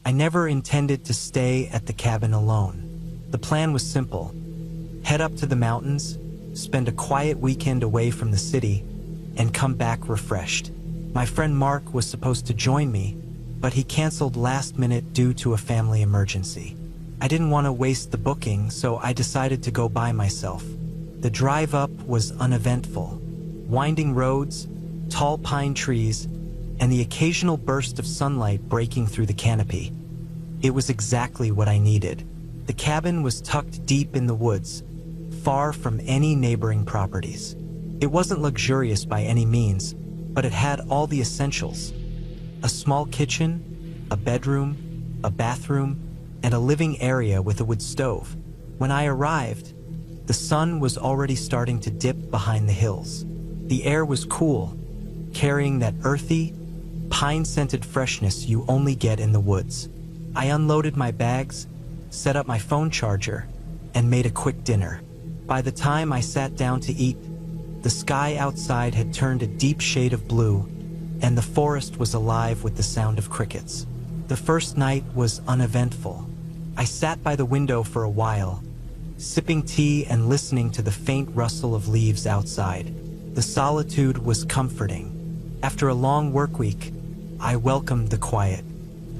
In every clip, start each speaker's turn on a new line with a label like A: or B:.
A: I never intended to stay at the cabin alone. The plan was simple: head up to the mountains, spend a quiet weekend away from the city, and come back refreshed. My friend Mark was supposed to join me, but he canceled last minute due to a family emergency. I didn't want to waste the booking, so I decided to go by myself. The drive up was uneventful. Winding roads, tall pine trees, and the occasional burst of sunlight breaking through the canopy. It was exactly what I needed. The cabin was tucked deep in the woods, far from any neighboring properties. It wasn't luxurious by any means, but it had all the essentials: a small kitchen, a bedroom, a bathroom, and a living area with a wood stove. When I arrived, the sun was already starting to dip behind the hills. The air was cool, carrying that earthy, pine-scented freshness you only get in the woods. I unloaded my bags, set up my phone charger, and made a quick dinner. By the time I sat down to eat, the sky outside had turned a deep shade of blue, and the forest was alive with the sound of crickets. The first night was uneventful. I sat by the window for a while, sipping tea and listening to the faint rustle of leaves outside. The solitude was comforting. After a long work week, I welcomed the quiet.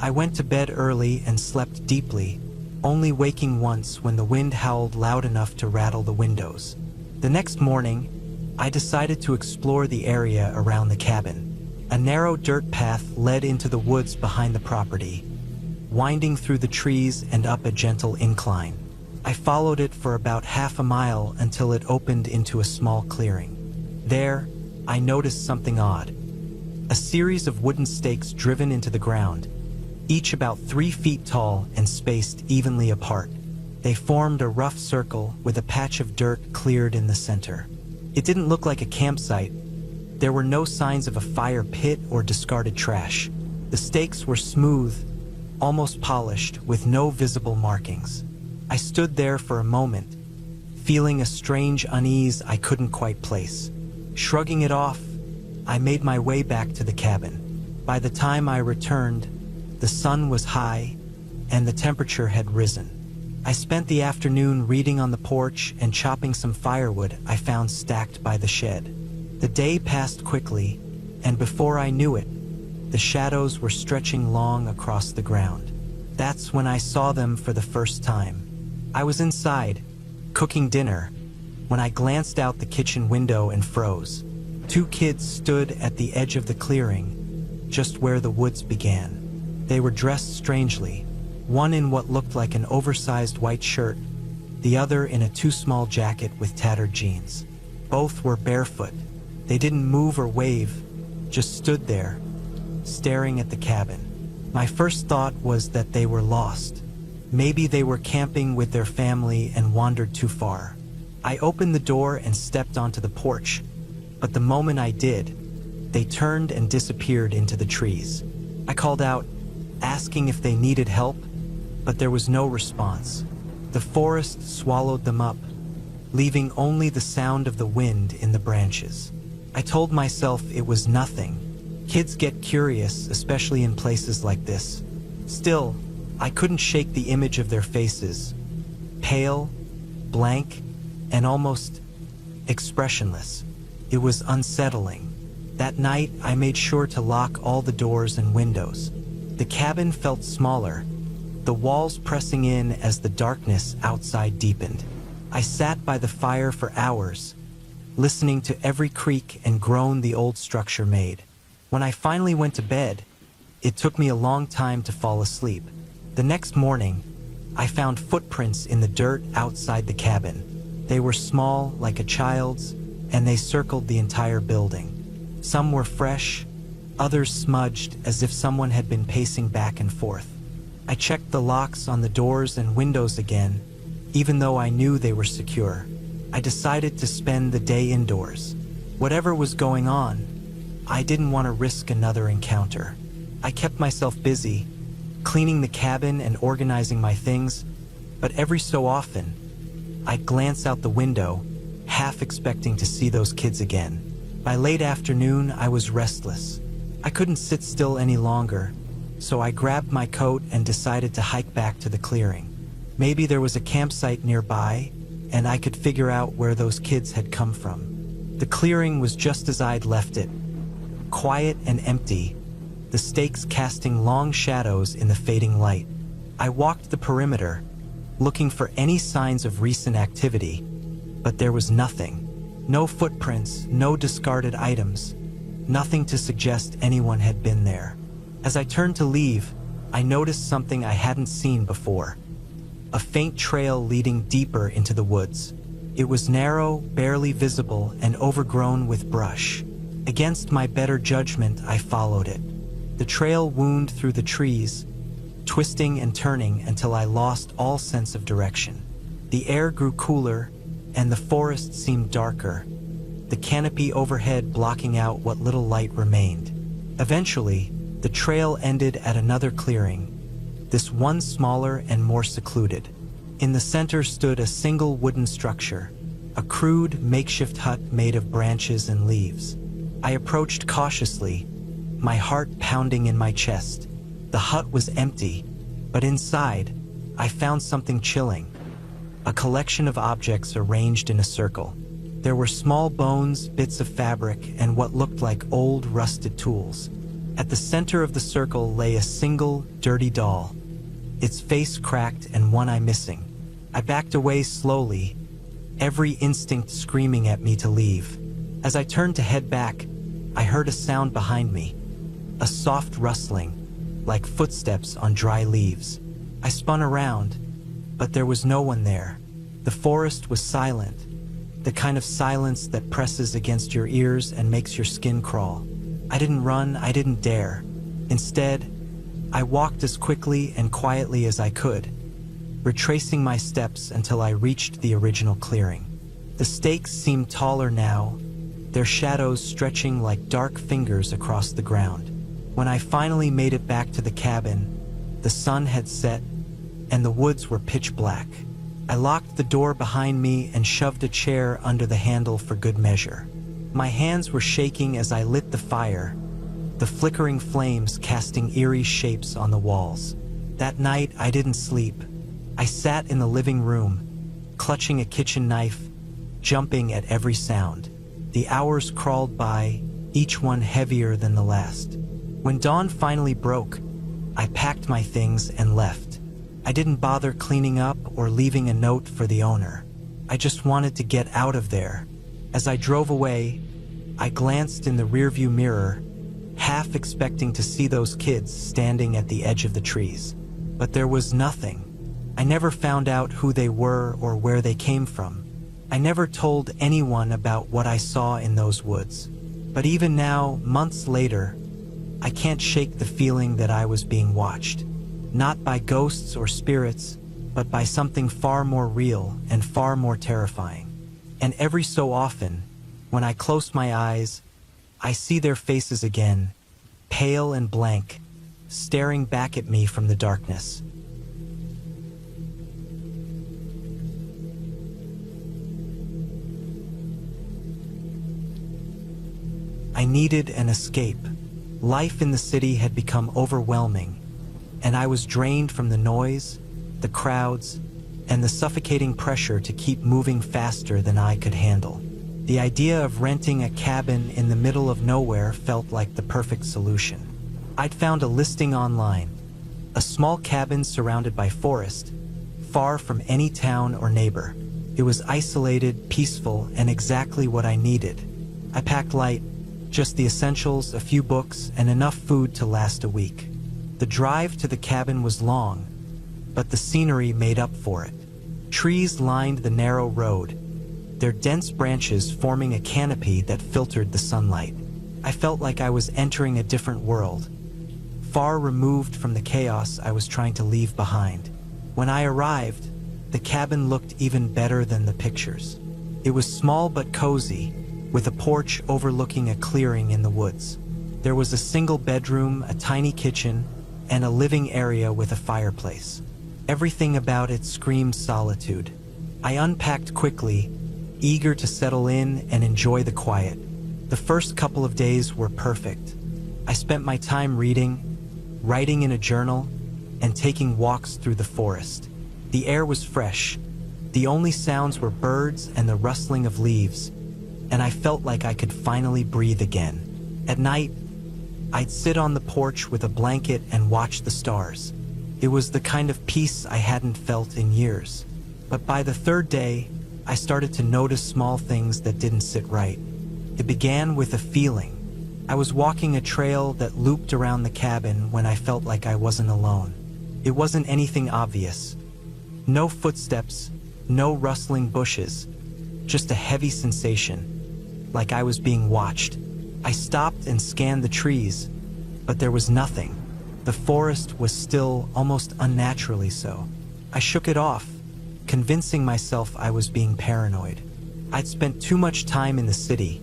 A: I went to bed early and slept deeply, only waking once when the wind howled loud enough to rattle the windows. The next morning, I decided to explore the area around the cabin. A narrow dirt path led into the woods behind the property, winding through the trees and up a gentle incline. I followed it for about half a mile until it opened into a small clearing. There, I noticed something odd. A series of wooden stakes driven into the ground, each about 3 feet tall and spaced evenly apart. They formed a rough circle with a patch of dirt cleared in the center. It didn't look like a campsite. There were no signs of a fire pit or discarded trash. The stakes were smooth, almost polished, with no visible markings. I stood there for a moment, feeling a strange unease I couldn't quite place. Shrugging it off, I made my way back to the cabin. By the time I returned, the sun was high, and the temperature had risen. I spent the afternoon reading on the porch and chopping some firewood I found stacked by the shed. The day passed quickly, and before I knew it, the shadows were stretching long across the ground. That's when I saw them for the first time. I was inside, cooking dinner, when I glanced out the kitchen window and froze. 2 kids stood at the edge of the clearing, just where the woods began. They were dressed strangely, one in what looked like an oversized white shirt, the other in a too-small jacket with tattered jeans. Both were barefoot. They didn't move or wave, just stood there, staring at the cabin. My first thought was that they were lost. Maybe they were camping with their family and wandered too far. I opened the door and stepped onto the porch, but the moment I did, they turned and disappeared into the trees. I called out, asking if they needed help, but there was no response. The forest swallowed them up, leaving only the sound of the wind in the branches. I told myself it was nothing. Kids get curious, especially in places like this. Still, I couldn't shake the image of their faces, pale, blank, and almost expressionless. It was unsettling. That night, I made sure to lock all the doors and windows. The cabin felt smaller, the walls pressing in as the darkness outside deepened. I sat by the fire for hours, listening to every creak and groan the old structure made. When I finally went to bed, it took me a long time to fall asleep. The next morning, I found footprints in the dirt outside the cabin. They were small, like a child's, and they circled the entire building. Some were fresh, others smudged as if someone had been pacing back and forth. I checked the locks on the doors and windows again, even though I knew they were secure. I decided to spend the day indoors. Whatever was going on, I didn't want to risk another encounter. I kept myself busy, cleaning the cabin and organizing my things, but every so often, I'd glance out the window, half expecting to see those kids again. By late afternoon, I was restless. I couldn't sit still any longer, so I grabbed my coat and decided to hike back to the clearing. Maybe there was a campsite nearby, and I could figure out where those kids had come from. The clearing was just as I'd left it, quiet and empty, the stakes casting long shadows in the fading light. I walked the perimeter, looking for any signs of recent activity, but there was nothing. No footprints, no discarded items, nothing to suggest anyone had been there. As I turned to leave, I noticed something I hadn't seen before. A faint trail leading deeper into the woods. It was narrow, barely visible, and overgrown with brush. Against my better judgment, I followed it. The trail wound through the trees, twisting and turning until I lost all sense of direction. The air grew cooler, and the forest seemed darker, the canopy overhead blocking out what little light remained. Eventually, the trail ended at another clearing, this one smaller and more secluded. In the center stood a single wooden structure, a crude, makeshift hut made of branches and leaves. I approached cautiously, my heart pounding in my chest. The hut was empty, but inside, I found something chilling. A collection of objects arranged in a circle. There were small bones, bits of fabric, and what looked like old, rusted tools. At the center of the circle lay a single, dirty doll, its face cracked and one eye missing. I backed away slowly, every instinct screaming at me to leave. As I turned to head back, I heard a sound behind me, a soft rustling, like footsteps on dry leaves. I spun around, but there was no one there. The forest was silent, the kind of silence that presses against your ears and makes your skin crawl. I didn't run, I didn't dare. Instead, I walked as quickly and quietly as I could, retracing my steps until I reached the original clearing. The stakes seemed taller now, their shadows stretching like dark fingers across the ground. When I finally made it back to the cabin, the sun had set and the woods were pitch black. I locked the door behind me and shoved a chair under the handle for good measure. My hands were shaking as I lit the fire, the flickering flames casting eerie shapes on the walls. That night, I didn't sleep. I sat in the living room, clutching a kitchen knife, jumping at every sound. The hours crawled by, each one heavier than the last. When dawn finally broke, I packed my things and left. I didn't bother cleaning up or leaving a note for the owner. I just wanted to get out of there. As I drove away, I glanced in the rearview mirror, half expecting to see those kids standing at the edge of the trees. But there was nothing. I never found out who they were or where they came from. I never told anyone about what I saw in those woods. But even now, months later, I can't shake the feeling that I was being watched. Not by ghosts or spirits, but by something far more real and far more terrifying. And every so often, when I close my eyes, I see their faces again, pale and blank, staring back at me from the darkness. I needed an escape. Life in the city had become overwhelming, and I was drained from the noise, the crowds, and the suffocating pressure to keep moving faster than I could handle. The idea of renting a cabin in the middle of nowhere felt like the perfect solution. I'd found a listing online, a small cabin surrounded by forest, far from any town or neighbor. It was isolated, peaceful, and exactly what I needed. I packed light, just the essentials, a few books, and enough food to last a week. The drive to the cabin was long, but the scenery made up for it. Trees lined the narrow road, their dense branches forming a canopy that filtered the sunlight. I felt like I was entering a different world, far removed from the chaos I was trying to leave behind. When I arrived, the cabin looked even better than the pictures. It was small but cozy, with a porch overlooking a clearing in the woods. There was a single bedroom, a tiny kitchen, and a living area with a fireplace. Everything about it screamed solitude. I unpacked quickly, eager to settle in and enjoy the quiet. The first couple of days were perfect. I spent my time reading, writing in a journal, and taking walks through the forest. The air was fresh. The only sounds were birds and the rustling of leaves, and I felt like I could finally breathe again. At night, I'd sit on the porch with a blanket and watch the stars. It was the kind of peace I hadn't felt in years. But by the third day, I started to notice small things that didn't sit right. It began with a feeling. I was walking a trail that looped around the cabin when I felt like I wasn't alone. It wasn't anything obvious. No footsteps, no rustling bushes, just a heavy sensation, like I was being watched. I stopped and scanned the trees, but there was nothing. The forest was still, almost unnaturally so. I shook it off, convincing myself I was being paranoid. I'd spent too much time in the city,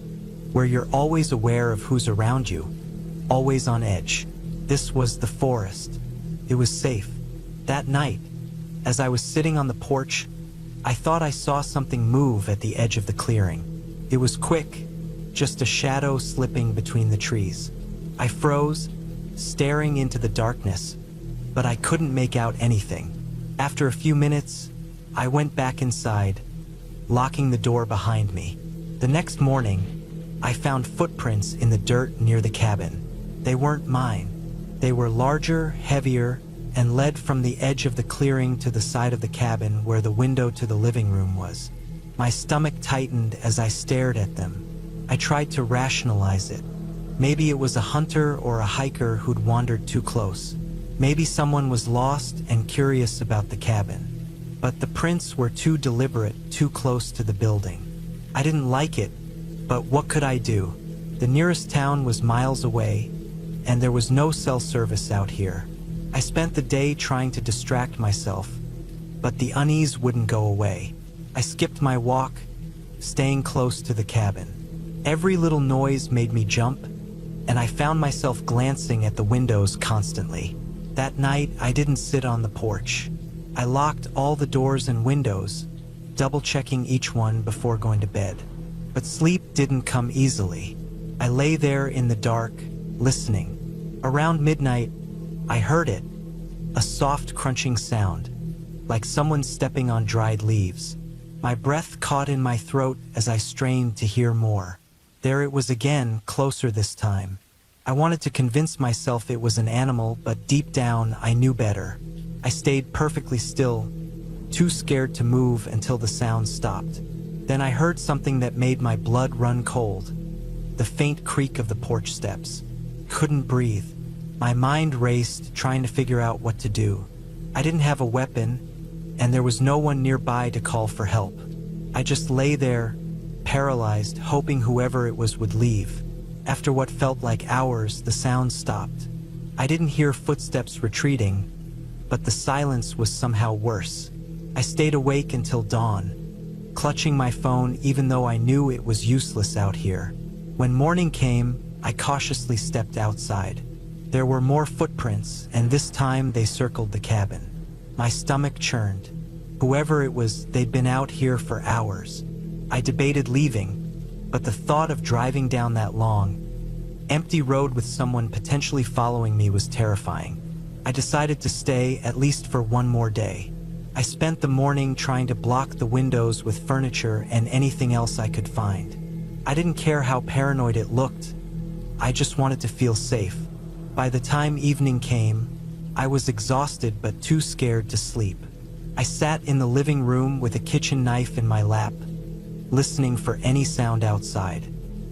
A: where you're always aware of who's around you, always on edge. This was the forest. It was safe. That night, as I was sitting on the porch, I thought I saw something move at the edge of the clearing. It was quick, just a shadow slipping between the trees. I froze, staring into the darkness, but I couldn't make out anything. After a few minutes, I went back inside, locking the door behind me. The next morning, I found footprints in the dirt near the cabin. They weren't mine. They were larger, heavier, and led from the edge of the clearing to the side of the cabin where the window to the living room was. My stomach tightened as I stared at them. I tried to rationalize it. Maybe it was a hunter or a hiker who'd wandered too close. Maybe someone was lost and curious about the cabin. But the prints were too deliberate, too close to the building. I didn't like it, but what could I do? The nearest town was miles away, and there was no cell service out here. I spent the day trying to distract myself, but the unease wouldn't go away. I skipped my walk, staying close to the cabin. Every little noise made me jump, and I found myself glancing at the windows constantly. That night, I didn't sit on the porch. I locked all the doors and windows, double-checking each one before going to bed. But sleep didn't come easily. I lay there in the dark, listening. Around midnight, I heard it, a soft crunching sound, like someone stepping on dried leaves. My breath caught in my throat as I strained to hear more. There it was again, closer this time. I wanted to convince myself it was an animal, but deep down, I knew better. I stayed perfectly still, too scared to move until the sound stopped. Then I heard something that made my blood run cold. The faint creak of the porch steps. Couldn't breathe. My mind raced, trying to figure out what to do. I didn't have a weapon, and there was no one nearby to call for help. I just lay there, paralyzed, hoping whoever it was would leave. After what felt like hours, the sound stopped. I didn't hear footsteps retreating, but the silence was somehow worse. I stayed awake until dawn, clutching my phone even though I knew it was useless out here. When morning came, I cautiously stepped outside. There were more footprints, and this time they circled the cabin. My stomach churned. Whoever it was, they'd been out here for hours. I debated leaving, but the thought of driving down that long, empty road with someone potentially following me was terrifying. I decided to stay, at least for one more day. I spent the morning trying to block the windows with furniture and anything else I could find. I didn't care how paranoid it looked. I just wanted to feel safe. By the time evening came, I was exhausted but too scared to sleep. I sat in the living room with a kitchen knife in my lap, listening for any sound outside.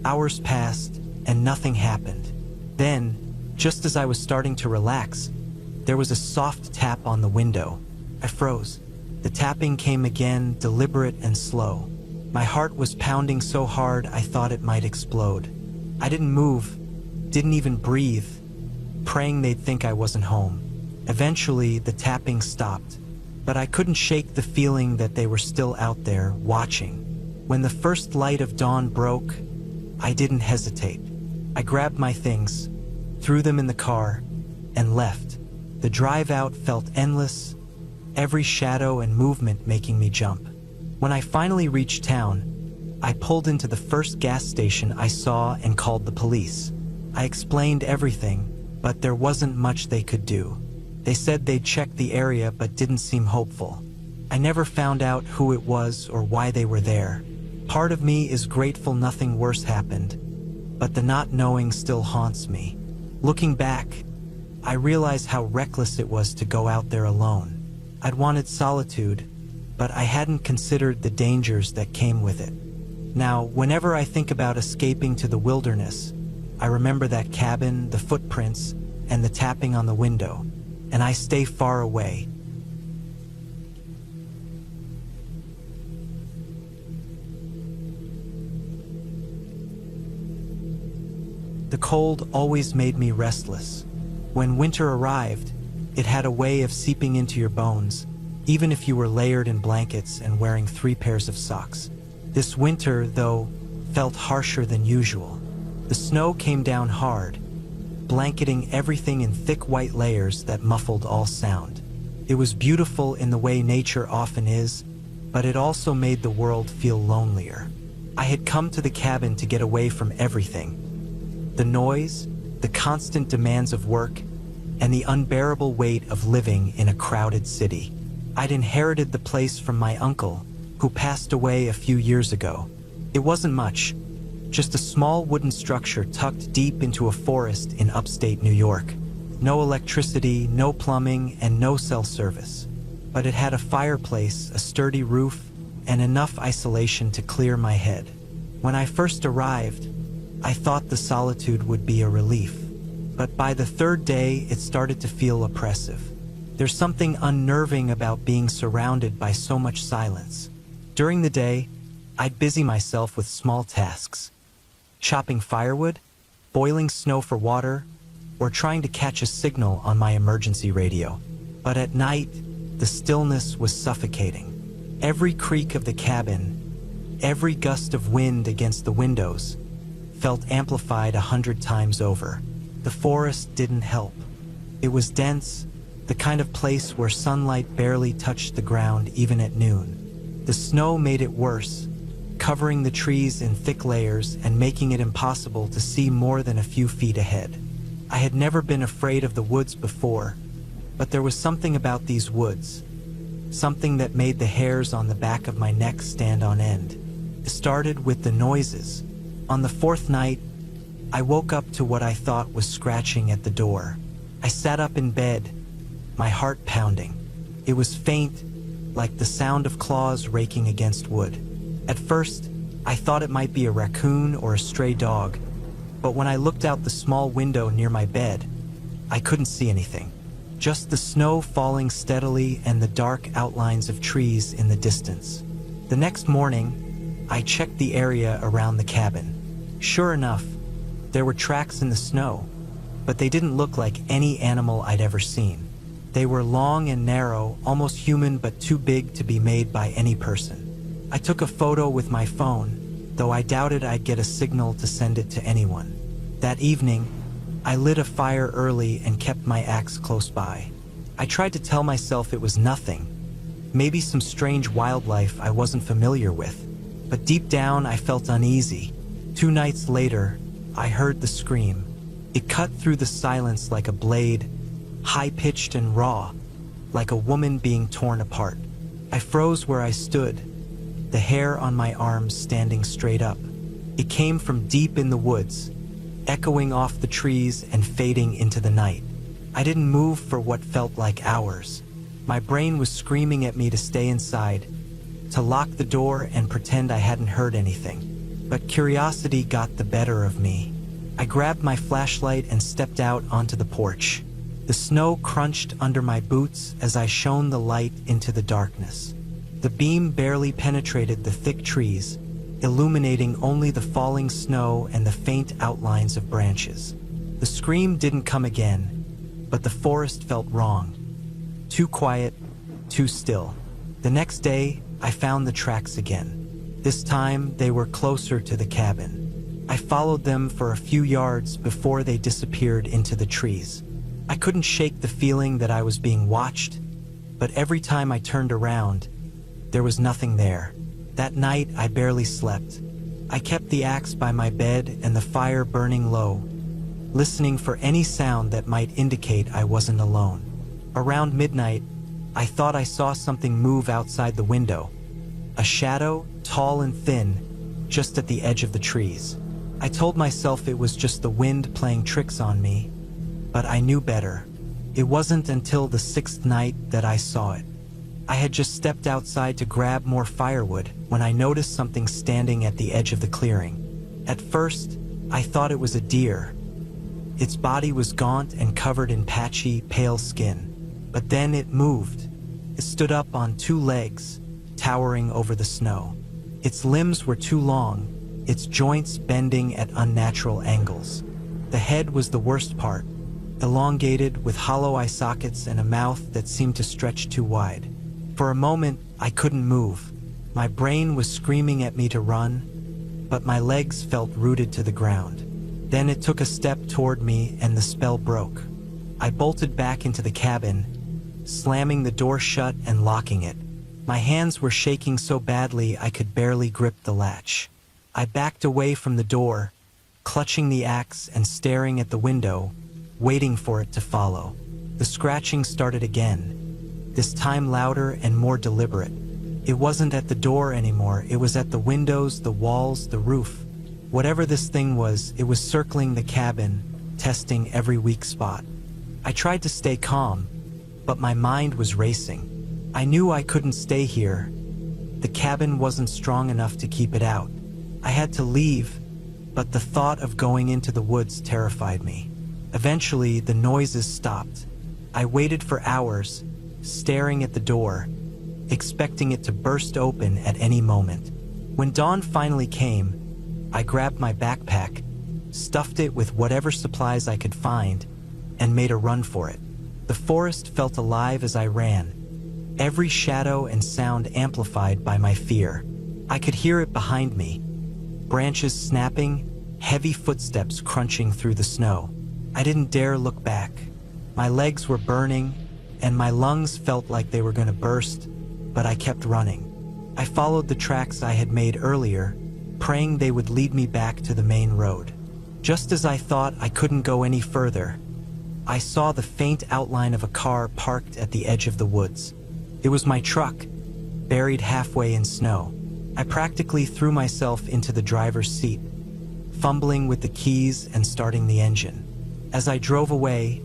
A: Hours passed, and nothing happened. Then, just as I was starting to relax, there was a soft tap on the window. I froze. The tapping came again, deliberate and slow. My heart was pounding so hard I thought it might explode. I didn't move, didn't even breathe, praying they'd think I wasn't home. Eventually, the tapping stopped, but I couldn't shake the feeling that they were still out there, watching. When the first light of dawn broke, I didn't hesitate. I grabbed my things, threw them in the car, and left. The drive out felt endless, every shadow and movement making me jump. When I finally reached town, I pulled into the first gas station I saw and called the police. I explained everything, but there wasn't much they could do. They said they'd checked the area but didn't seem hopeful. I never found out who it was or why they were there. Part of me is grateful nothing worse happened, but the not knowing still haunts me. Looking back, I realize how reckless it was to go out there alone. I'd wanted solitude, but I hadn't considered the dangers that came with it. Now, whenever I think about escaping to the wilderness, I remember that cabin, the footprints, and the tapping on the window, and I stay far away. The cold always made me restless. When winter arrived, it had a way of seeping into your bones, even if you were layered in blankets and wearing 3 pairs of socks. This winter, though, felt harsher than usual. The snow came down hard, blanketing everything in thick white layers that muffled all sound. It was beautiful in the way nature often is, but it also made the world feel lonelier. I had come to the cabin to get away from everything. The noise, the constant demands of work, and the unbearable weight of living in a crowded city. I'd inherited the place from my uncle, who passed away a few years ago. It wasn't much, just a small wooden structure tucked deep into a forest in upstate New York. No electricity, no plumbing, and no cell service. But it had a fireplace, a sturdy roof, and enough isolation to clear my head. When I first arrived, I thought the solitude would be a relief. But by the 3rd day, it started to feel oppressive. There's something unnerving about being surrounded by so much silence. During the day, I'd busy myself with small tasks. Chopping firewood, boiling snow for water, or trying to catch a signal on my emergency radio. But at night, the stillness was suffocating. Every creak of the cabin, every gust of wind against the windows, felt amplified 100 times over. The forest didn't help. It was dense, the kind of place where sunlight barely touched the ground even at noon. The snow made it worse, covering the trees in thick layers and making it impossible to see more than a few feet ahead. I had never been afraid of the woods before, but there was something about these woods, something that made the hairs on the back of my neck stand on end. It started with the noises. On the 4th night, I woke up to what I thought was scratching at the door. I sat up in bed, my heart pounding. It was faint, like the sound of claws raking against wood. At first, I thought it might be a raccoon or a stray dog, but when I looked out the small window near my bed, I couldn't see anything. Just the snow falling steadily and the dark outlines of trees in the distance. The next morning, I checked the area around the cabin. Sure enough, there were tracks in the snow, but they didn't look like any animal I'd ever seen. They were long and narrow, almost human but too big to be made by any person. I took a photo with my phone, though I doubted I'd get a signal to send it to anyone. That evening, I lit a fire early and kept my axe close by. I tried to tell myself it was nothing, maybe some strange wildlife I wasn't familiar with, but deep down I felt uneasy. 2 nights later, I heard the scream. It cut through the silence like a blade, high-pitched and raw, like a woman being torn apart. I froze where I stood, the hair on my arms standing straight up. It came from deep in the woods, echoing off the trees and fading into the night. I didn't move for what felt like hours. My brain was screaming at me to stay inside, to lock the door and pretend I hadn't heard anything. But curiosity got the better of me. I grabbed my flashlight and stepped out onto the porch. The snow crunched under my boots as I shone the light into the darkness. The beam barely penetrated the thick trees, illuminating only the falling snow and the faint outlines of branches. The scream didn't come again, but the forest felt wrong. Too quiet, too still. The next day, I found the tracks again. This time, they were closer to the cabin. I followed them for a few yards before they disappeared into the trees. I couldn't shake the feeling that I was being watched, but every time I turned around, there was nothing there. That night, I barely slept. I kept the axe by my bed and the fire burning low, listening for any sound that might indicate I wasn't alone. Around midnight, I thought I saw something move outside the window. A shadow, tall and thin, just at the edge of the trees. I told myself it was just the wind playing tricks on me, but I knew better. It wasn't until the sixth night that I saw it. I had just stepped outside to grab more firewood when I noticed something standing at the edge of the clearing. At first, I thought it was a deer. Its body was gaunt and covered in patchy, pale skin. But then it moved. It stood up on two legs, towering over the snow. Its limbs were too long, its joints bending at unnatural angles. The head was the worst part, elongated with hollow eye sockets and a mouth that seemed to stretch too wide. For a moment, I couldn't move. My brain was screaming at me to run, but my legs felt rooted to the ground. Then it took a step toward me and the spell broke. I bolted back into the cabin, slamming the door shut and locking it. My hands were shaking so badly I could barely grip the latch. I backed away from the door, clutching the axe and staring at the window, waiting for it to follow. The scratching started again, this time louder and more deliberate. It wasn't at the door anymore, it was at the windows, the walls, the roof. Whatever this thing was, it was circling the cabin, testing every weak spot. I tried to stay calm, but my mind was racing. I knew I couldn't stay here. The cabin wasn't strong enough to keep it out. I had to leave, but the thought of going into the woods terrified me. Eventually, the noises stopped. I waited for hours, staring at the door, expecting it to burst open at any moment. When dawn finally came, I grabbed my backpack, stuffed it with whatever supplies I could find, and made a run for it. The forest felt alive as I ran, every shadow and sound amplified by my fear. I could hear it behind me, branches snapping, heavy footsteps crunching through the snow. I didn't dare look back. My legs were burning, and my lungs felt like they were going to burst, but I kept running. I followed the tracks I had made earlier, praying they would lead me back to the main road. Just as I thought I couldn't go any further, I saw the faint outline of a car parked at the edge of the woods. It was my truck, buried halfway in snow. I practically threw myself into the driver's seat, fumbling with the keys and starting the engine. As I drove away,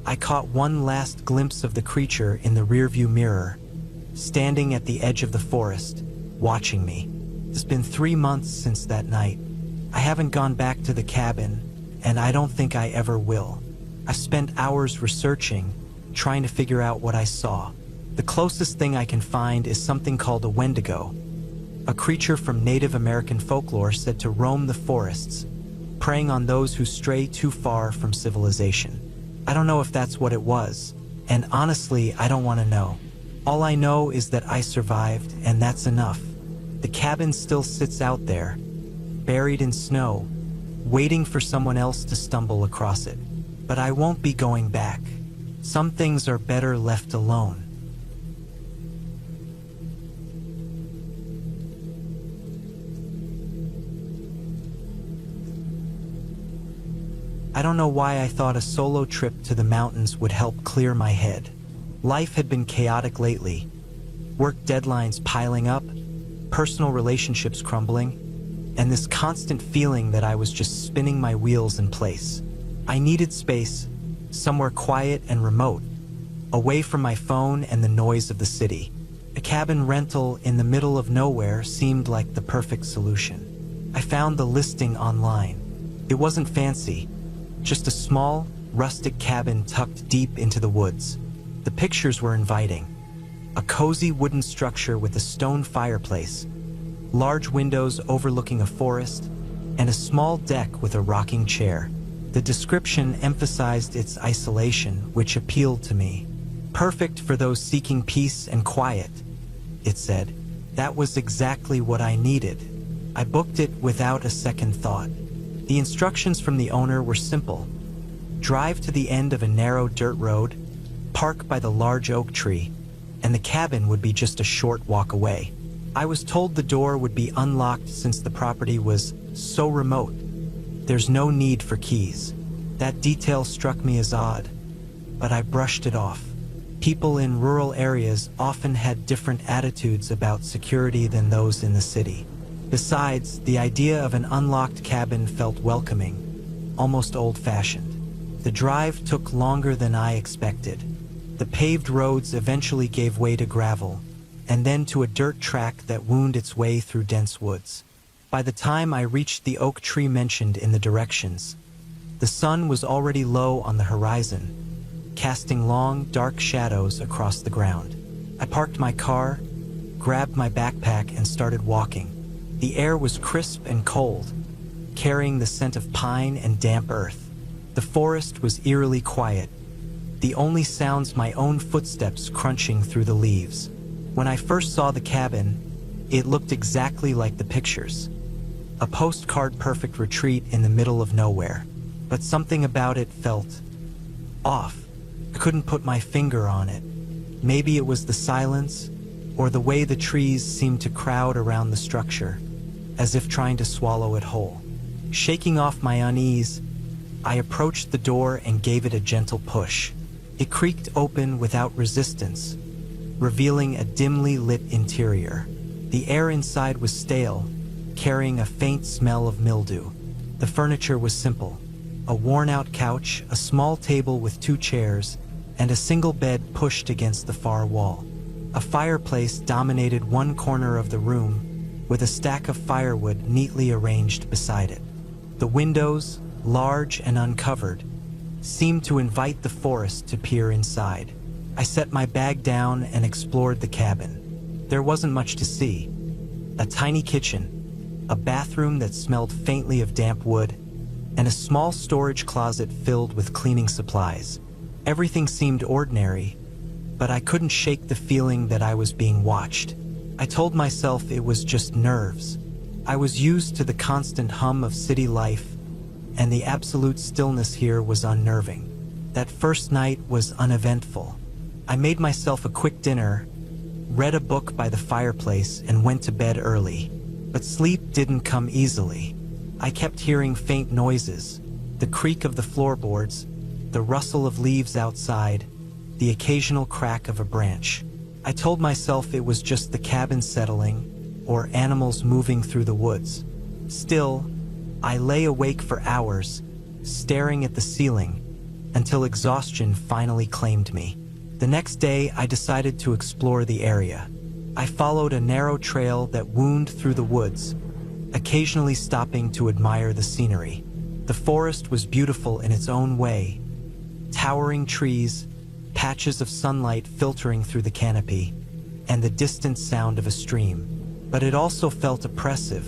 A: I caught one last glimpse of the creature in the rearview mirror, standing at the edge of the forest, watching me. It's been 3 months since that night. I haven't gone back to the cabin, and I don't think I ever will. I've spent hours researching, trying to figure out what I saw. The closest thing I can find is something called a Wendigo, a creature from Native American folklore said to roam the forests, preying on those who stray too far from civilization. I don't know if that's what it was, and honestly, I don't want to know. All I know is that I survived, and that's enough. The cabin still sits out there, buried in snow, waiting for someone else to stumble across it. But I won't be going back. Some things are better left alone. I don't know why I thought a solo trip to the mountains would help clear my head. Life had been chaotic lately. Work deadlines piling up, personal relationships crumbling, and this constant feeling that I was just spinning my wheels in place. I needed space, somewhere quiet and remote, away from my phone and the noise of the city. A cabin rental in the middle of nowhere seemed like the perfect solution. I found the listing online. It wasn't fancy, just a small, rustic cabin tucked deep into the woods. The pictures were inviting. A cozy wooden structure with a stone fireplace, large windows overlooking a forest, and a small deck with a rocking chair. The description emphasized its isolation, which appealed to me. Perfect for those seeking peace and quiet, it said. That was exactly what I needed. I booked it without a second thought. The instructions from the owner were simple. Drive to the end of a narrow dirt road, park by the large oak tree, and the cabin would be just a short walk away. I was told the door would be unlocked since the property was so remote. There's no need for keys. That detail struck me as odd, but I brushed it off. People in rural areas often had different attitudes about security than those in the city. Besides, the idea of an unlocked cabin felt welcoming, almost old-fashioned. The drive took longer than I expected. The paved roads eventually gave way to gravel, and then to a dirt track that wound its way through dense woods. By the time I reached the oak tree mentioned in the directions, the sun was already low on the horizon, casting long, dark shadows across the ground. I parked my car, grabbed my backpack, and started walking. The air was crisp and cold, carrying the scent of pine and damp earth. The forest was eerily quiet, the only sounds my own footsteps crunching through the leaves. When I first saw the cabin, it looked exactly like the pictures. A postcard-perfect retreat in the middle of nowhere. But something about it felt off. I couldn't put my finger on it. Maybe it was the silence, or the way the trees seemed to crowd around the structure, as if trying to swallow it whole. Shaking off my unease, I approached the door and gave it a gentle push. It creaked open without resistance, revealing a dimly lit interior. The air inside was stale, carrying a faint smell of mildew. The furniture was simple. A worn-out couch, a small table with 2 chairs, and a single bed pushed against the far wall. A fireplace dominated one corner of the room, with a stack of firewood neatly arranged beside it. The windows, large and uncovered, seemed to invite the forest to peer inside. I set my bag down and explored the cabin. There wasn't much to see. A tiny kitchen, a bathroom that smelled faintly of damp wood, and a small storage closet filled with cleaning supplies. Everything seemed ordinary, but I couldn't shake the feeling that I was being watched. I told myself it was just nerves. I was used to the constant hum of city life, and the absolute stillness here was unnerving. That first night was uneventful. I made myself a quick dinner, read a book by the fireplace, and went to bed early. But sleep didn't come easily. I kept hearing faint noises, the creak of the floorboards, the rustle of leaves outside, the occasional crack of a branch. I told myself it was just the cabin settling, or animals moving through the woods. Still, I lay awake for hours, staring at the ceiling, until exhaustion finally claimed me. The next day, I decided to explore the area. I followed a narrow trail that wound through the woods, occasionally stopping to admire the scenery. The forest was beautiful in its own way. Towering trees, patches of sunlight filtering through the canopy, and the distant sound of a stream. But it also felt oppressive,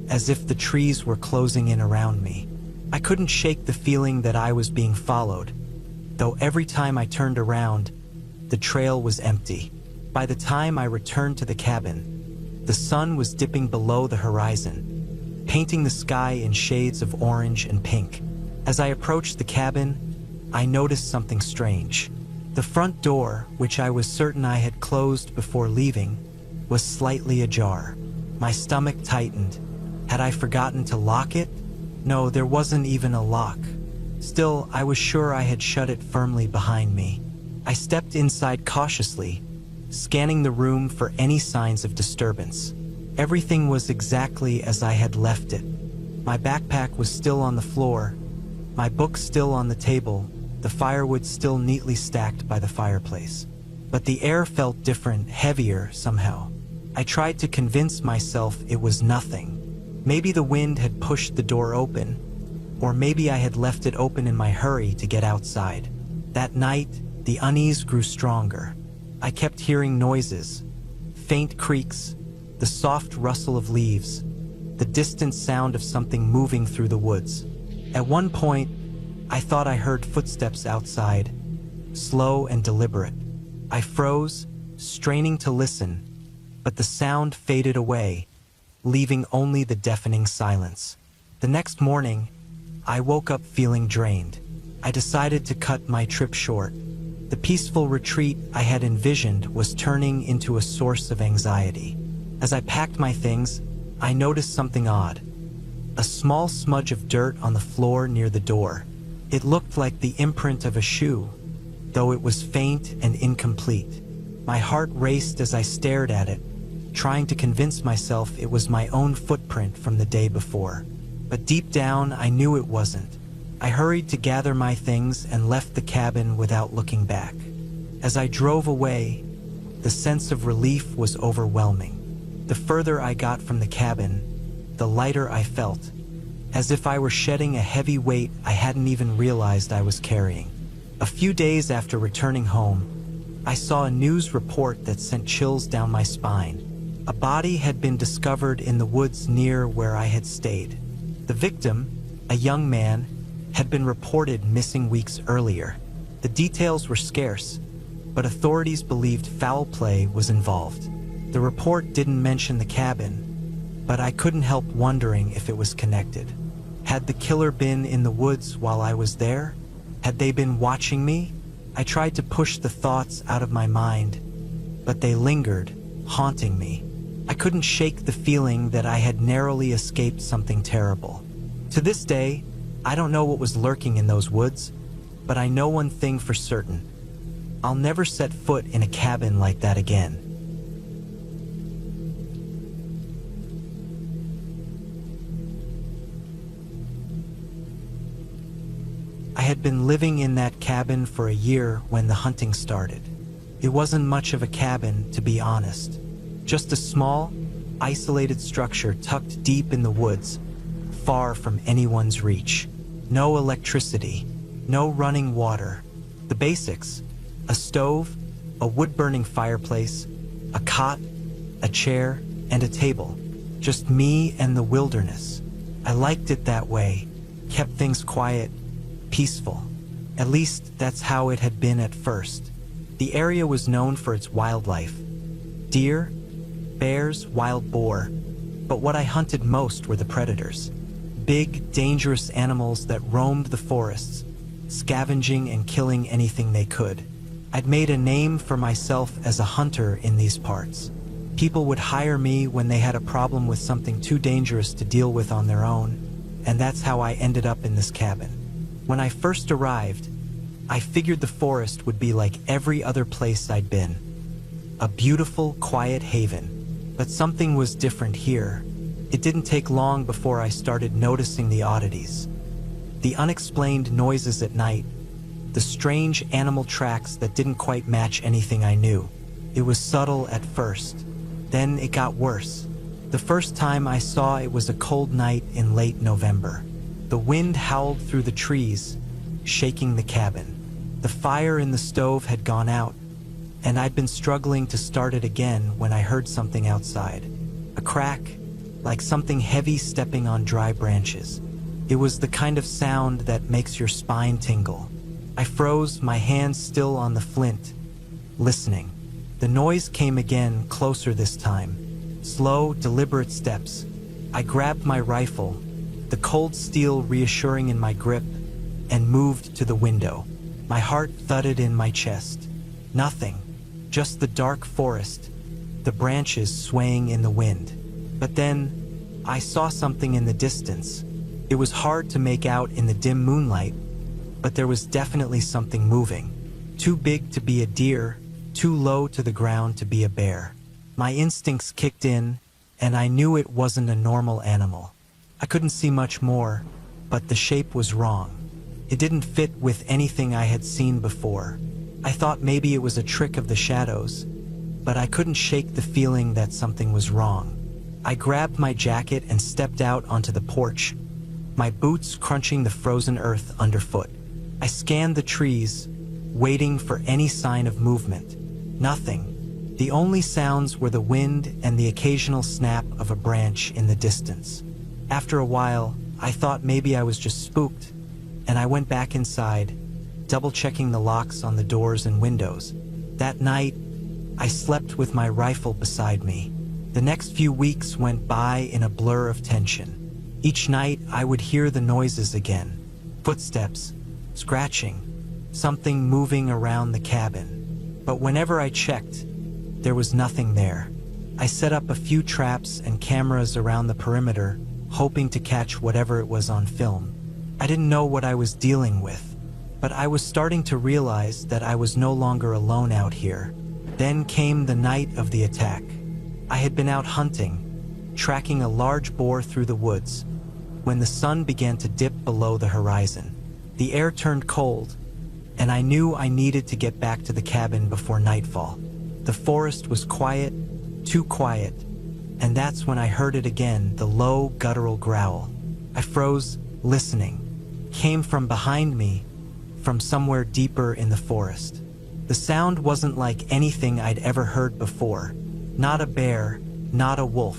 A: as if the trees were closing in around me. I couldn't shake the feeling that I was being followed, though every time I turned around, the trail was empty. By the time I returned to the cabin, the sun was dipping below the horizon, painting the sky in shades of orange and pink. As I approached the cabin, I noticed something strange. The front door, which I was certain I had closed before leaving, was slightly ajar. My stomach tightened. Had I forgotten to lock it? No, there wasn't even a lock. Still, I was sure I had shut it firmly behind me. I stepped inside cautiously, scanning the room for any signs of disturbance. Everything was exactly as I had left it. My backpack was still on the floor, my book still on the table, the firewood still neatly stacked by the fireplace. But the air felt different, heavier somehow. I tried to convince myself it was nothing. Maybe the wind had pushed the door open, or maybe I had left it open in my hurry to get outside. That night, the unease grew stronger. I kept hearing noises, faint creaks, the soft rustle of leaves, the distant sound of something moving through the woods. At one point, I thought I heard footsteps outside, slow and deliberate. I froze, straining to listen, but the sound faded away, leaving only the deafening silence. The next morning, I woke up feeling drained. I decided to cut my trip short. The peaceful retreat I had envisioned was turning into a source of anxiety. As I packed my things, I noticed something odd. A small smudge of dirt on the floor near the door, It looked like the imprint of a shoe, though it was faint and incomplete. My heart raced as I stared at it, trying to convince myself it was my own footprint from the day before. But deep down, I knew it wasn't. I hurried to gather my things and left the cabin without looking back. As I drove away, the sense of relief was overwhelming. The further I got from the cabin, the lighter I felt, as if I were shedding a heavy weight I hadn't even realized I was carrying. A few days after returning home, I saw a news report that sent chills down my spine. A body had been discovered in the woods near where I had stayed. The victim, a young man, had been reported missing weeks earlier. The details were scarce, but authorities believed foul play was involved. The report didn't mention the cabin, but I couldn't help wondering if it was connected. Had the killer been in the woods while I was there? Had they been watching me? I tried to push the thoughts out of my mind, but they lingered, haunting me. I couldn't shake the feeling that I had narrowly escaped something terrible. To this day, I don't know what was lurking in those woods, but I know one thing for certain. I'll never set foot in a cabin like that again. I had been living in that cabin for a year when the hunting started. It wasn't much of a cabin, to be honest. Just a small, isolated structure tucked deep in the woods, far from anyone's reach. No electricity, no running water. The basics: a stove, a wood-burning fireplace, a cot, a chair, and a table. Just me and the wilderness. I liked it that way, kept things quiet, peaceful. At least that's how it had been at first. The area was known for its wildlife: deer, bears, wild boar. But what I hunted most were the predators. Big, dangerous animals that roamed the forests, scavenging and killing anything they could. I'd made a name for myself as a hunter in these parts. People would hire me when they had a problem with something too dangerous to deal with on their own, and that's how I ended up in this cabin. When I first arrived, I figured the forest would be like every other place I'd been. A beautiful, quiet haven. But something was different here. It didn't take long before I started noticing the oddities. The unexplained noises at night, the strange animal tracks that didn't quite match anything I knew. It was subtle at first, then it got worse. The first time I saw it was a cold night in late November. The wind howled through the trees, shaking the cabin. The fire in the stove had gone out, and I'd been struggling to start it again when I heard something outside. A crack, like something heavy stepping on dry branches. It was the kind of sound that makes your spine tingle. I froze, my hands still on the flint, listening. The noise came again, closer this time. Slow, deliberate steps. I grabbed my rifle, the cold steel reassuring in my grip, and moved to the window. My heart thudded in my chest. Nothing, just the dark forest, the branches swaying in the wind. But then, I saw something in the distance. It was hard to make out in the dim moonlight, but there was definitely something moving. Too big to be a deer, too low to the ground to be a bear. My instincts kicked in, and I knew it wasn't a normal animal. I couldn't see much more, but the shape was wrong. It didn't fit with anything I had seen before. I thought maybe it was a trick of the shadows, but I couldn't shake the feeling that something was wrong. I grabbed my jacket and stepped out onto the porch, my boots crunching the frozen earth underfoot. I scanned the trees, waiting for any sign of movement. Nothing. The only sounds were the wind and the occasional snap of a branch in the distance. After a while, I thought maybe I was just spooked, and I went back inside, double-checking the locks on the doors and windows. That night, I slept with my rifle beside me. The next few weeks went by in a blur of tension. Each night, I would hear the noises again. Footsteps, scratching, something moving around the cabin. But whenever I checked, there was nothing there. I set up a few traps and cameras around the perimeter, hoping to catch whatever it was on film. I didn't know what I was dealing with, but I was starting to realize that I was no longer alone out here. Then came the night of the attack. I had been out hunting, tracking a large boar through the woods, when the sun began to dip below the horizon. The air turned cold, and I knew I needed to get back to the cabin before nightfall. The forest was quiet, too quiet, and that's when I heard it again, the low, guttural growl. I froze, listening. Came from behind me, from somewhere deeper in the forest. The sound wasn't like anything I'd ever heard before. Not a bear, not a wolf.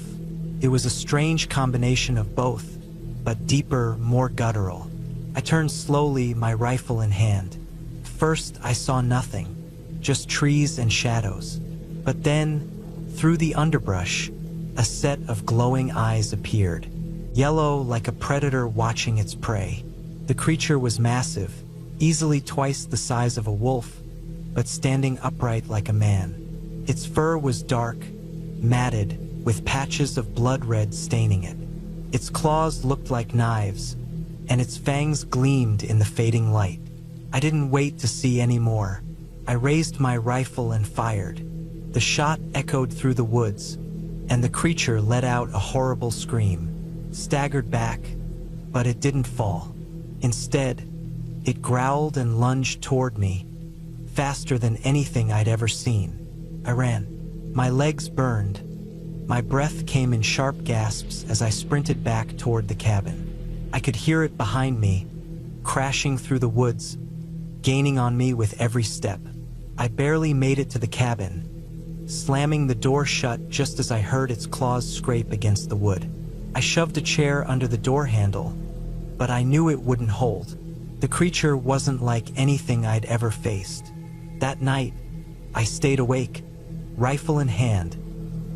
A: It was a strange combination of both, but deeper, more guttural. I turned slowly, my rifle in hand. First, I saw nothing, just trees and shadows. But then, through the underbrush, a set of glowing eyes appeared, yellow like a predator watching its prey. The creature was massive, easily twice the size of a wolf, but standing upright like a man. Its fur was dark, matted, with patches of blood red staining it. Its claws looked like knives, and its fangs gleamed in the fading light. I didn't wait to see any more. I raised my rifle and fired. The shot echoed through the woods, and the creature let out a horrible scream, staggered back, but it didn't fall. Instead, it growled and lunged toward me, faster than anything I'd ever seen. I ran. My legs burned. My breath came in sharp gasps as I sprinted back toward the cabin. I could hear it behind me, crashing through the woods, gaining on me with every step. I barely made it to the cabin, slamming the door shut just as I heard its claws scrape against the wood. I shoved a chair under the door handle, but I knew it wouldn't hold. The creature wasn't like anything I'd ever faced. That night, I stayed awake, rifle in hand,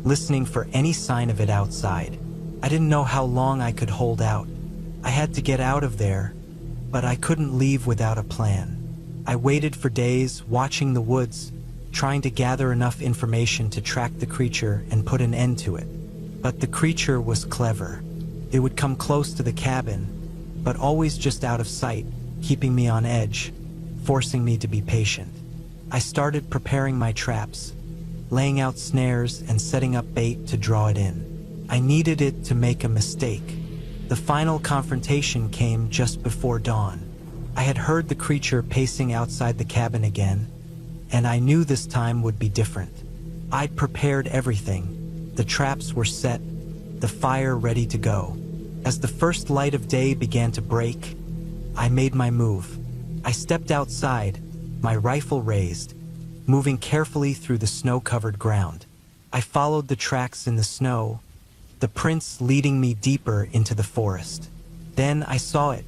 A: listening for any sign of it outside. I didn't know how long I could hold out. I had to get out of there, but I couldn't leave without a plan. I waited for days, watching the woods, trying to gather enough information to track the creature and put an end to it. But the creature was clever. It would come close to the cabin, but always just out of sight, keeping me on edge, forcing me to be patient. I started preparing my traps, laying out snares and setting up bait to draw it in. I needed it to make a mistake. The final confrontation came just before dawn. I had heard the creature pacing outside the cabin again, and I knew this time would be different. I'd prepared everything. The traps were set, the fire ready to go. As the first light of day began to break, I made my move. I stepped outside, my rifle raised, moving carefully through the snow-covered ground. I followed the tracks in the snow, the prints leading me deeper into the forest. Then I saw it,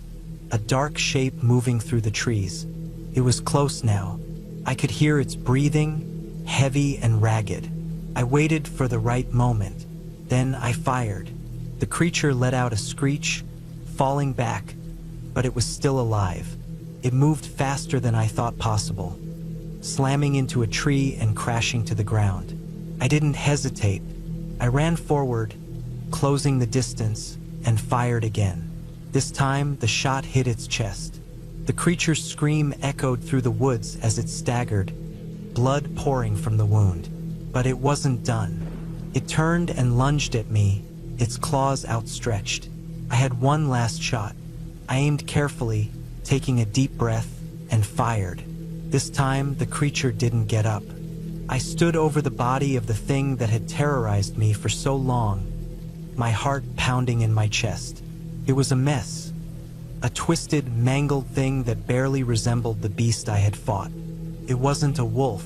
A: a dark shape moving through the trees. It was close now. I could hear its breathing, heavy and ragged. I waited for the right moment. Then I fired. The creature let out a screech, falling back, but it was still alive. It moved faster than I thought possible, slamming into a tree and crashing to the ground. I didn't hesitate. I ran forward, closing the distance, and fired again. This time, the shot hit its chest. The creature's scream echoed through the woods as it staggered, blood pouring from the wound. But it wasn't done. It turned and lunged at me, its claws outstretched. I had one last shot. I aimed carefully, taking a deep breath, and fired. This time, the creature didn't get up. I stood over the body of the thing that had terrorized me for so long, my heart pounding in my chest. It was a mess, a twisted, mangled thing that barely resembled the beast I had fought. It wasn't a wolf.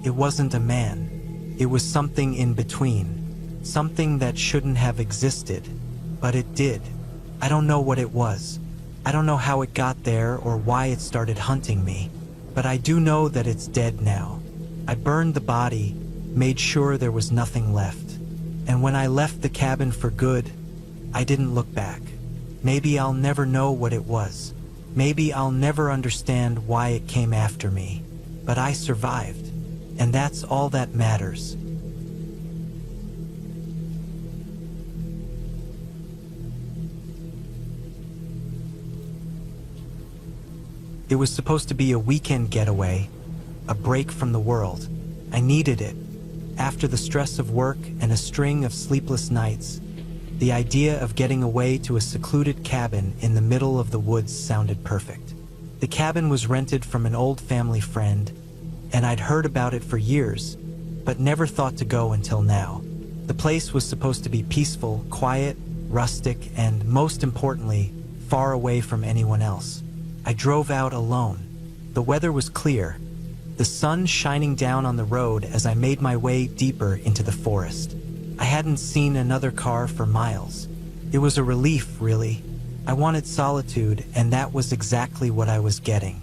A: It wasn't a man. It was something in between, something that shouldn't have existed, but it did. I don't know what it was. I don't know how it got there or why it started hunting me, but I do know that it's dead now. I burned the body, made sure there was nothing left. And when I left the cabin for good, I didn't look back. Maybe I'll never know what it was. Maybe I'll never understand why it came after me. But I survived, and that's all that matters. It was supposed to be a weekend getaway, a break from the world. I needed it. After the stress of work and a string of sleepless nights, the idea of getting away to a secluded cabin in the middle of the woods sounded perfect. The cabin was rented from an old family friend, and I'd heard about it for years, but never thought to go until now. The place was supposed to be peaceful, quiet, rustic, and most importantly, far away from anyone else. I drove out alone. The weather was clear, the sun shining down on the road as I made my way deeper into the forest. I hadn't seen another car for miles. It was a relief, really. I wanted solitude, and that was exactly what I was getting.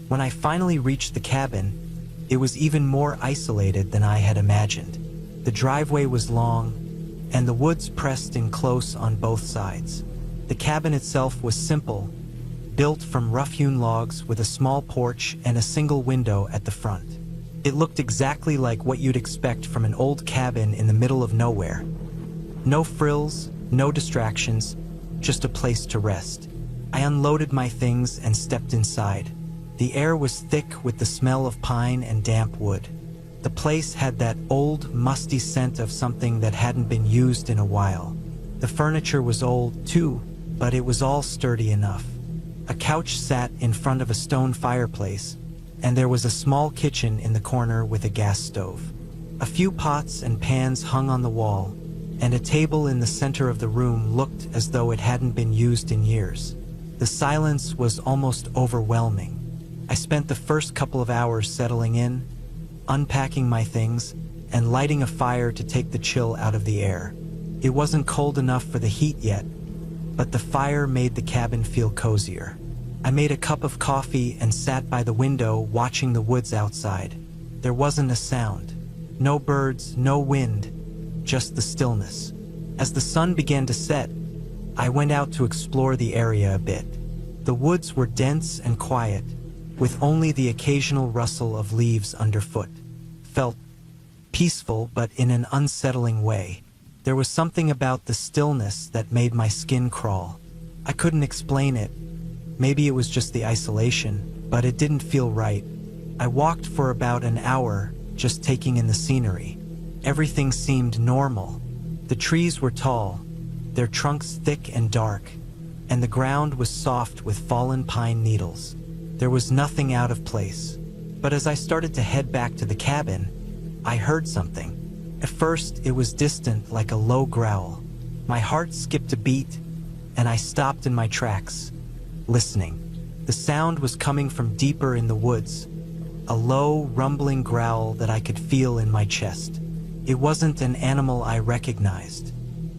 A: When I finally reached the cabin, it was even more isolated than I had imagined. The driveway was long, and the woods pressed in close on both sides. The cabin itself was simple, built from rough-hewn logs with a small porch and a single window at the front. It looked exactly like what you'd expect from an old cabin in the middle of nowhere. No frills, no distractions, just a place to rest. I unloaded my things and stepped inside. The air was thick with the smell of pine and damp wood. The place had that old, musty scent of something that hadn't been used in a while. The furniture was old, too, but it was all sturdy enough. A couch sat in front of a stone fireplace, and there was a small kitchen in the corner with a gas stove. A few pots and pans hung on the wall, and a table in the center of the room looked as though it hadn't been used in years. The silence was almost overwhelming. I spent the first couple of hours settling in, unpacking my things, and lighting a fire to take the chill out of the air. It wasn't cold enough for the heat yet, but the fire made the cabin feel cozier. I made a cup of coffee and sat by the window watching the woods outside. There wasn't a sound. No birds, no wind, just the stillness. As the sun began to set, I went out to explore the area a bit. The woods were dense and quiet, with only the occasional rustle of leaves underfoot. Felt peaceful, but in an unsettling way. There was something about the stillness that made my skin crawl. I couldn't explain it. Maybe it was just the isolation, but it didn't feel right. I walked for about an hour, just taking in the scenery. Everything seemed normal. The trees were tall, their trunks thick and dark, and the ground was soft with fallen pine needles. There was nothing out of place. But as I started to head back to the cabin, I heard something. At first, it was distant, like a low growl. My heart skipped a beat, and I stopped in my tracks, listening. The sound was coming from deeper in the woods, a low, rumbling growl that I could feel in my chest. It wasn't an animal I recognized.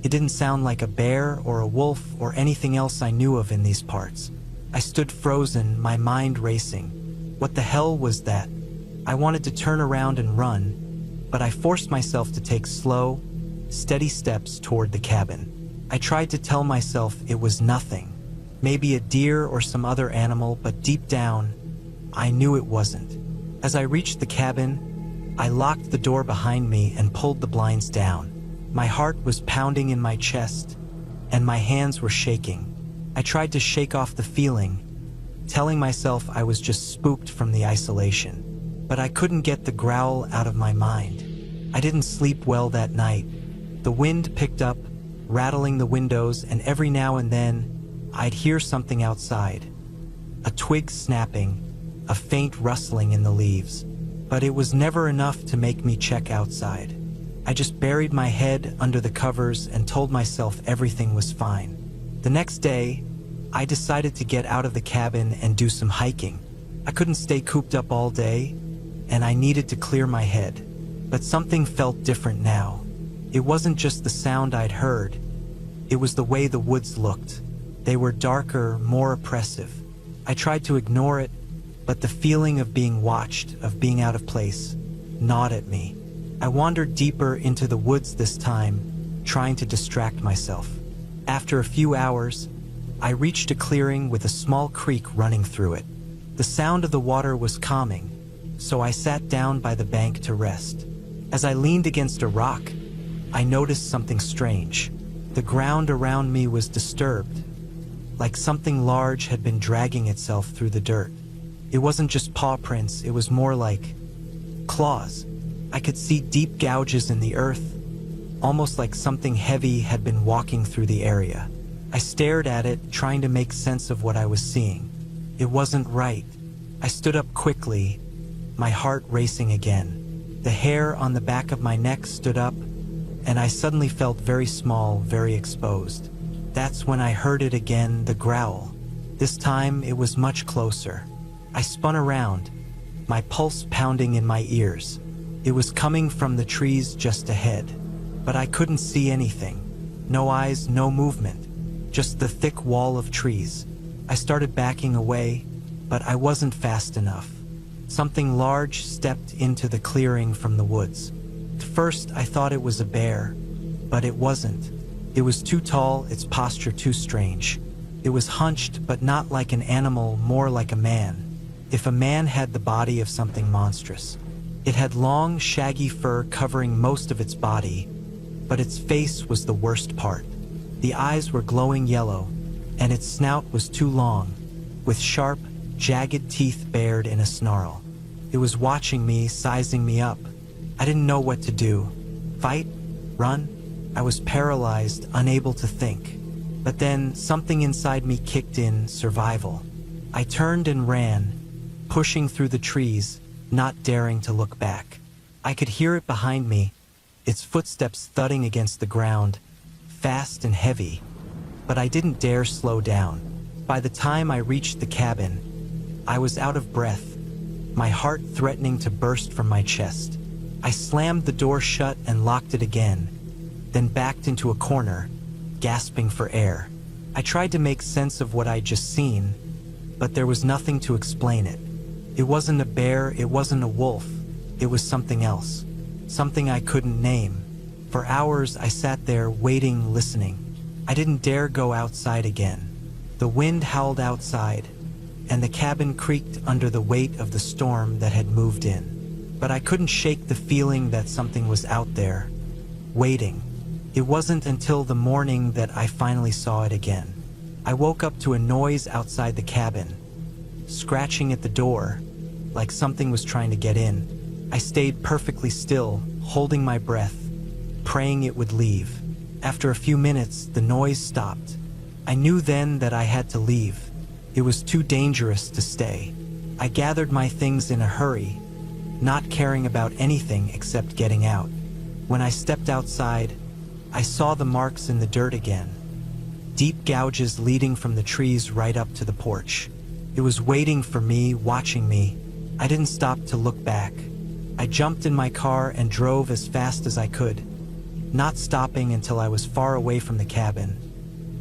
A: It didn't sound like a bear or a wolf or anything else I knew of in these parts. I stood frozen, my mind racing. What the hell was that? I wanted to turn around and run, but I forced myself to take slow, steady steps toward the cabin. I tried to tell myself it was nothing, maybe a deer or some other animal, but deep down, I knew it wasn't. As I reached the cabin, I locked the door behind me and pulled the blinds down. My heart was pounding in my chest, and my hands were shaking. I tried to shake off the feeling, telling myself I was just spooked from the isolation. But I couldn't get the growl out of my mind. I didn't sleep well that night. The wind picked up, rattling the windows, and every now and then, I'd hear something outside. A twig snapping, a faint rustling in the leaves. But it was never enough to make me check outside. I just buried my head under the covers and told myself everything was fine. The next day, I decided to get out of the cabin and do some hiking. I couldn't stay cooped up all day, and I needed to clear my head. But something felt different now. It wasn't just the sound I'd heard. It was the way the woods looked. They were darker, more oppressive. I tried to ignore it, but the feeling of being watched, of being out of place, gnawed at me. I wandered deeper into the woods this time, trying to distract myself. After a few hours, I reached a clearing with a small creek running through it. The sound of the water was calming, so I sat down by the bank to rest. As I leaned against a rock, I noticed something strange. The ground around me was disturbed, like something large had been dragging itself through the dirt. It wasn't just paw prints, it was more like claws. I could see deep gouges in the earth, almost like something heavy had been walking through the area. I stared at it, trying to make sense of what I was seeing. It wasn't right. I stood up quickly, my heart racing again. The hair on the back of my neck stood up, and I suddenly felt very small, very exposed. That's when I heard it again, the growl. This time it was much closer. I spun around, my pulse pounding in my ears. It was coming from the trees just ahead, but I couldn't see anything. No eyes, no movement, just the thick wall of trees. I started backing away, but I wasn't fast enough. Something large stepped into the clearing from the woods. At first, I thought it was a bear, but it wasn't. It was too tall, its posture too strange. It was hunched, but not like an animal, more like a man. If a man had the body of something monstrous. It had long, shaggy fur covering most of its body, but its face was the worst part. The eyes were glowing yellow, and its snout was too long, with sharp, jagged teeth bared in a snarl. It was watching me, sizing me up. I didn't know what to do. Fight? Run? I was paralyzed, unable to think. But then something inside me kicked in, survival. I turned and ran, pushing through the trees, not daring to look back. I could hear it behind me, its footsteps thudding against the ground, fast and heavy. But I didn't dare slow down. By the time I reached the cabin, I was out of breath, my heart threatening to burst from my chest. I slammed the door shut and locked it again, then backed into a corner, gasping for air. I tried to make sense of what I'd just seen, but there was nothing to explain it. It wasn't a bear, it wasn't a wolf, it was something else, something I couldn't name. For hours I sat there waiting, listening. I didn't dare go outside again. The wind howled outside, and the cabin creaked under the weight of the storm that had moved in. But I couldn't shake the feeling that something was out there, waiting. It wasn't until the morning that I finally saw it again. I woke up to a noise outside the cabin, scratching at the door, like something was trying to get in. I stayed perfectly still, holding my breath, praying it would leave. After a few minutes, the noise stopped. I knew then that I had to leave. It was too dangerous to stay. I gathered my things in a hurry, not caring about anything except getting out. When I stepped outside, I saw the marks in the dirt again. Deep gouges leading from the trees right up to the porch. It was waiting for me, watching me. I didn't stop to look back. I jumped in my car and drove as fast as I could, not stopping until I was far away from the cabin,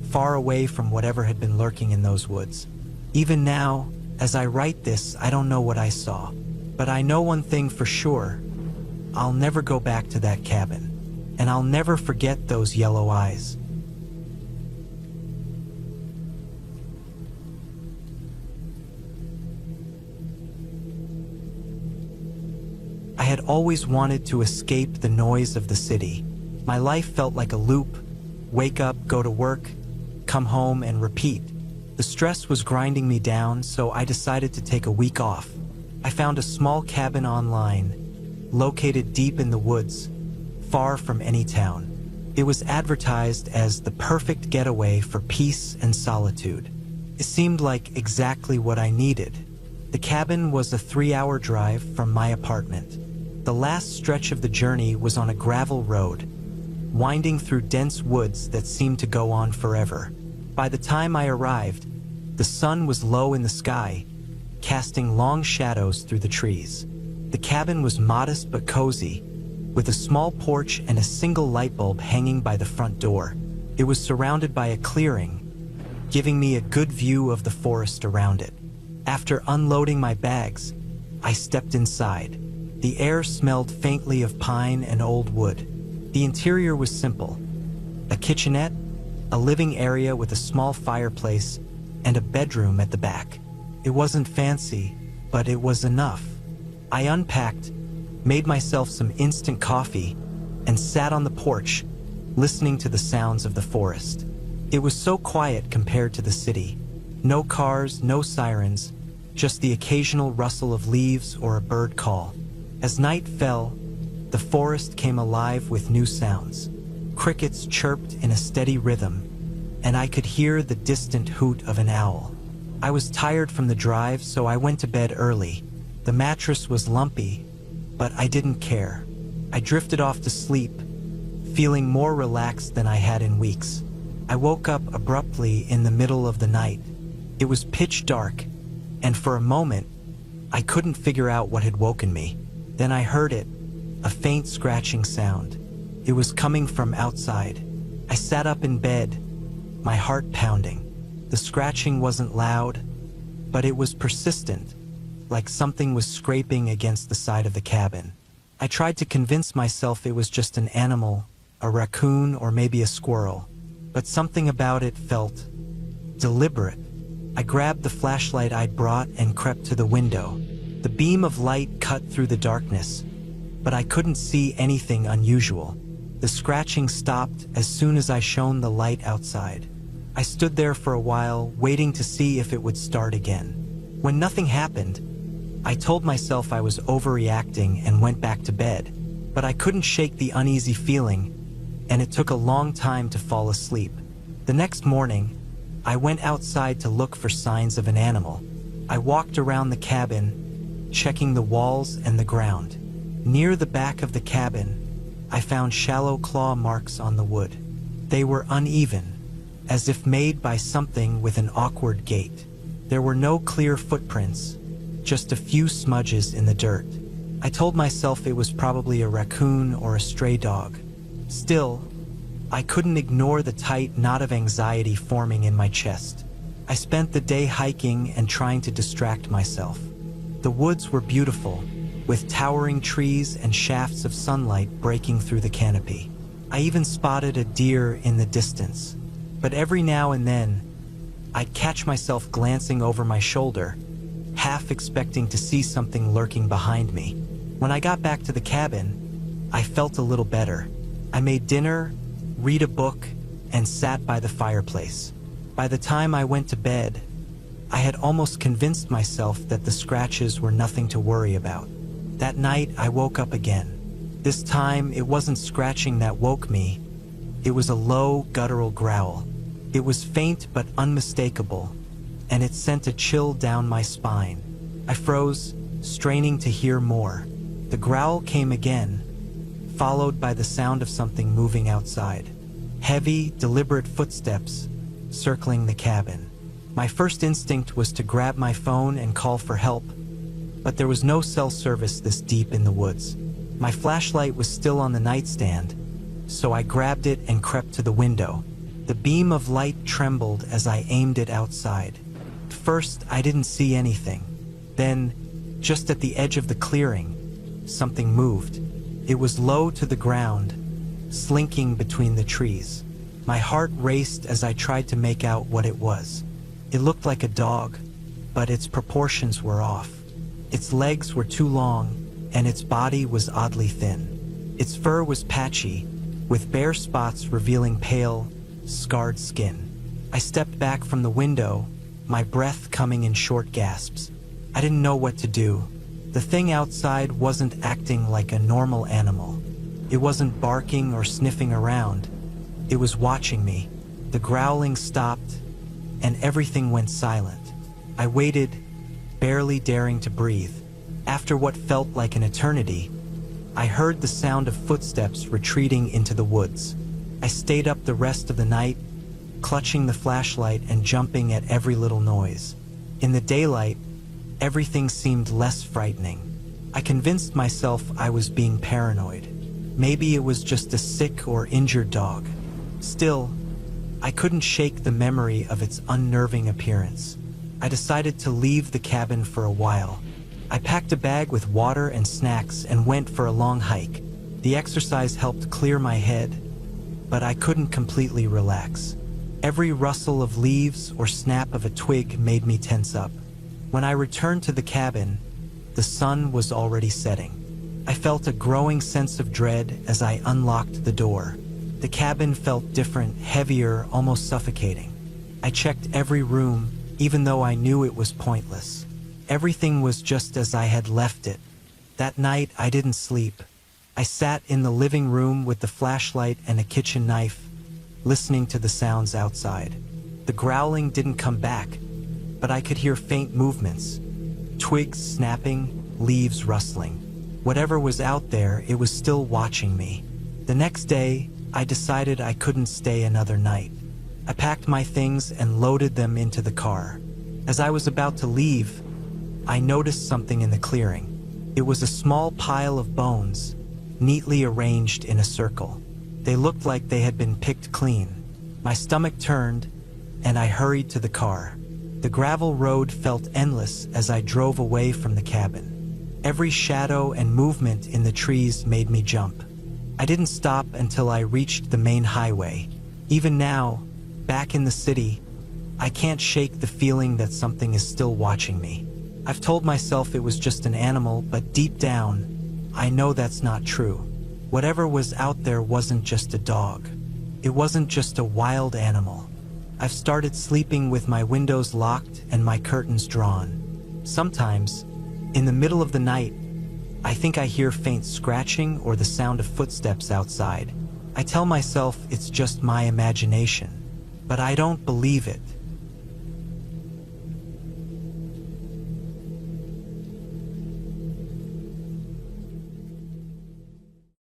A: far away from whatever had been lurking in those woods. Even now, as I write this, I don't know what I saw, but I know one thing for sure. I'll never go back to that cabin, and I'll never forget those yellow eyes. I had always wanted to escape the noise of the city. My life felt like a loop. Wake up, go to work, come home, and repeat. The stress was grinding me down, so I decided to take a week off. I found a small cabin online, located deep in the woods, far from any town. It was advertised as the perfect getaway for peace and solitude. It seemed like exactly what I needed. The cabin was a 3-hour drive from my apartment. The last stretch of the journey was on a gravel road, winding through dense woods that seemed to go on forever. By the time I arrived, the sun was low in the sky, casting long shadows through the trees. The cabin was modest but cozy, with a small porch and a single light bulb hanging by the front door. It was surrounded by a clearing, giving me a good view of the forest around it. After unloading my bags, I stepped inside. The air smelled faintly of pine and old wood. The interior was simple: a kitchenette, a living area with a small fireplace, and a bedroom at the back. It wasn't fancy, but it was enough. I unpacked, made myself some instant coffee, and sat on the porch, listening to the sounds of the forest. It was so quiet compared to the city. No cars, no sirens, just the occasional rustle of leaves or a bird call. As night fell, the forest came alive with new sounds. Crickets chirped in a steady rhythm, and I could hear the distant hoot of an owl. I was tired from the drive, so I went to bed early. The mattress was lumpy, but I didn't care. I drifted off to sleep, feeling more relaxed than I had in weeks. I woke up abruptly in the middle of the night. It was pitch dark, and for a moment, I couldn't figure out what had woken me. Then I heard it, a faint scratching sound. It was coming from outside. I sat up in bed, my heart pounding. The scratching wasn't loud, but it was persistent, like something was scraping against the side of the cabin. I tried to convince myself it was just an animal, a raccoon or maybe a squirrel, but something about it felt deliberate. I grabbed the flashlight I'd brought and crept to the window. The beam of light cut through the darkness, but I couldn't see anything unusual. The scratching stopped as soon as I shone the light outside. I stood there for a while, waiting to see if it would start again. When nothing happened, I told myself I was overreacting and went back to bed, but I couldn't shake the uneasy feeling, and it took a long time to fall asleep. The next morning, I went outside to look for signs of an animal. I walked around the cabin, checking the walls and the ground. Near the back of the cabin, I found shallow claw marks on the wood. They were uneven, as if made by something with an awkward gait. There were no clear footprints, just a few smudges in the dirt. I told myself it was probably a raccoon or a stray dog. Still, I couldn't ignore the tight knot of anxiety forming in my chest. I spent the day hiking and trying to distract myself. The woods were beautiful, with towering trees and shafts of sunlight breaking through the canopy. I even spotted a deer in the distance, but every now and then, I'd catch myself glancing over my shoulder, half expecting to see something lurking behind me. When I got back to the cabin, I felt a little better. I made dinner, read a book, and sat by the fireplace. By the time I went to bed, I had almost convinced myself that the scratches were nothing to worry about. That night, I woke up again. This time, it wasn't scratching that woke me. It was a low, guttural growl. It was faint but unmistakable, and it sent a chill down my spine. I froze, straining to hear more. The growl came again, followed by the sound of something moving outside. Heavy, deliberate footsteps circling the cabin. My first instinct was to grab my phone and call for help, but there was no cell service this deep in the woods. My flashlight was still on the nightstand, so I grabbed it and crept to the window. The beam of light trembled as I aimed it outside. At first, I didn't see anything. Then, just at the edge of the clearing, something moved. It was low to the ground, slinking between the trees. My heart raced as I tried to make out what it was. It looked like a dog, but its proportions were off. Its legs were too long, and its body was oddly thin. Its fur was patchy, with bare spots revealing pale, scarred skin. I stepped back from the window, my breath coming in short gasps. I didn't know what to do. The thing outside wasn't acting like a normal animal. It wasn't barking or sniffing around. It was watching me. The growling stopped, and everything went silent. I waited, barely daring to breathe. After what felt like an eternity, I heard the sound of footsteps retreating into the woods. I stayed up the rest of the night, clutching the flashlight and jumping at every little noise. In the daylight, everything seemed less frightening. I convinced myself I was being paranoid. Maybe it was just a sick or injured dog. Still, I couldn't shake the memory of its unnerving appearance. I decided to leave the cabin for a while. I packed a bag with water and snacks and went for a long hike. The exercise helped clear my head, but I couldn't completely relax. Every rustle of leaves or snap of a twig made me tense up. When I returned to the cabin, the sun was already setting. I felt a growing sense of dread as I unlocked the door. The cabin felt different, heavier, almost suffocating. I checked every room, even though I knew it was pointless. Everything was just as I had left it. That night, I didn't sleep. I sat in the living room with the flashlight and a kitchen knife, listening to the sounds outside. The growling didn't come back, but I could hear faint movements. Twigs snapping, leaves rustling. Whatever was out there, it was still watching me. The next day, I decided I couldn't stay another night. I packed my things and loaded them into the car. As I was about to leave, I noticed something in the clearing. It was a small pile of bones, neatly arranged in a circle. They looked like they had been picked clean. My stomach turned, and I hurried to the car. The gravel road felt endless as I drove away from the cabin. Every shadow and movement in the trees made me jump. I didn't stop until I reached the main highway. Even now, back in the city, I can't shake the feeling that something is still watching me. I've told myself it was just an animal, but deep down, I know that's not true. Whatever was out there wasn't just a dog. It wasn't just a wild animal. I've started sleeping with my windows locked and my curtains drawn. Sometimes, in the middle of the night, I think I hear faint scratching or the sound of footsteps outside. I tell myself it's just my imagination, but I don't believe it.